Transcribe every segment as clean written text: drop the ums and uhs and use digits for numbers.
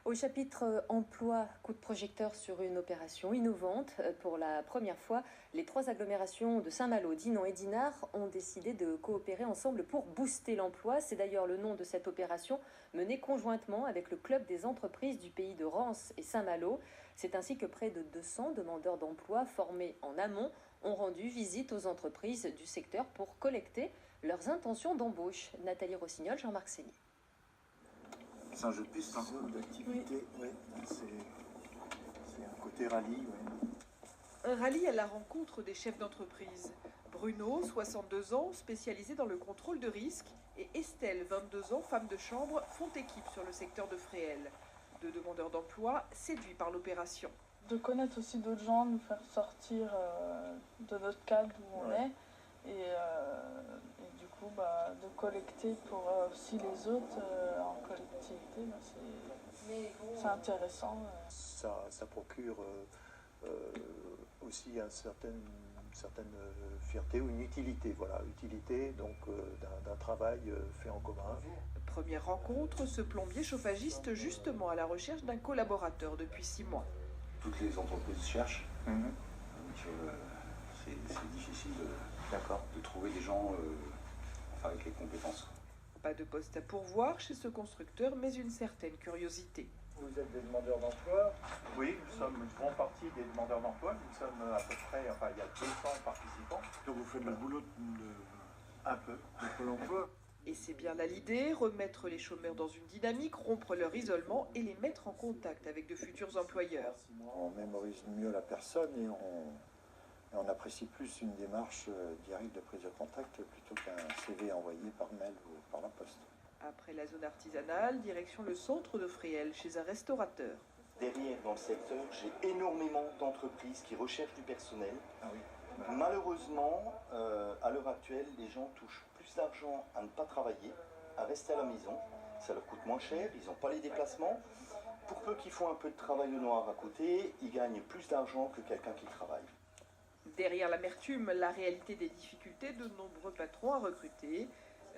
Au chapitre emploi, coup de projecteur sur une opération innovante. Pour la première fois, les 3 agglomérations de Saint-Malo, Dinan et Dinard ont décidé de coopérer ensemble pour booster l'emploi. C'est d'ailleurs le nom de cette opération menée conjointement avec le club des entreprises du pays de Rance et Saint-Malo. C'est ainsi que près de 200 demandeurs d'emploi formés en amont ont rendu visite aux entreprises du secteur pour collecter leurs intentions d'embauche. Nathalie Rossignol, Jean-Marc Seigny. C'est un jeu de piste, un jeu d'activité, oui. C'est un côté rallye. Ouais. Un rallye à la rencontre des chefs d'entreprise. Bruno, 62 ans, spécialisé dans le contrôle de risque, et Estelle, 22 ans, femme de chambre, font équipe sur le secteur de Fréhel. 2 demandeurs d'emploi séduits par l'opération. De connaître aussi d'autres gens, nous faire sortir de notre cadre où on est. Et du coup, de collecter pour aussi les autres en collectivité, c'est intéressant. Ça procure aussi une certaine fierté ou une utilité, voilà, utilité donc d'un travail fait en commun. Première rencontre, ce plombier chauffagiste justement à la recherche d'un collaborateur depuis 6 mois. Toutes les entreprises cherchent. C'est difficile de trouver des gens avec les compétences. Pas de poste à pourvoir chez ce constructeur, mais une certaine curiosité. Vous êtes des demandeurs d'emploi? Oui, nous sommes une grande partie des demandeurs d'emploi. Nous sommes à peu près, il y a 200 participants. Donc vous faites le boulot un peu de Pôle emploi. Et c'est bien là l'idée, remettre les chômeurs dans une dynamique, rompre leur isolement et les mettre en contact avec de futurs employeurs. On mémorise mieux la personne et on apprécie plus une démarche directe de prise de contact plutôt qu'un CV envoyé par mail ou par la poste. Après la zone artisanale, direction le centre de Fréhel, chez un restaurateur. Derrière, dans le secteur, j'ai énormément d'entreprises qui recherchent du personnel. Ah oui. Malheureusement, à l'heure actuelle, les gens touchent plus d'argent à ne pas travailler, à rester à la maison. Ça leur coûte moins cher, ils n'ont pas les déplacements. Pour peu qu'ils font un peu de travail au noir à côté, ils gagnent plus d'argent que quelqu'un qui travaille. Derrière l'amertume, la réalité des difficultés de nombreux patrons à recruter.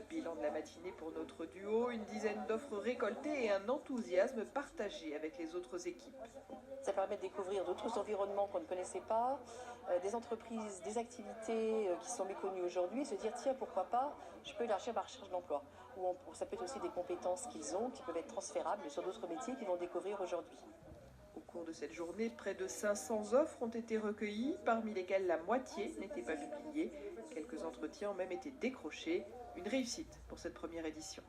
Bilan de la matinée pour notre duo, une dizaine d'offres récoltées et un enthousiasme partagé avec les autres équipes. Ça permet de découvrir d'autres environnements qu'on ne connaissait pas, des entreprises, des activités qui sont méconnues aujourd'hui, et se dire tiens, pourquoi pas, je peux élargir ma recherche d'emploi. Ou ça peut être aussi des compétences qu'ils ont, qui peuvent être transférables sur d'autres métiers qu'ils vont découvrir aujourd'hui. Au cours de cette journée, près de 500 offres ont été recueillies, parmi lesquelles la moitié n'étaient pas publiées. Quelques entretiens ont même été décrochés. Une réussite pour cette première édition.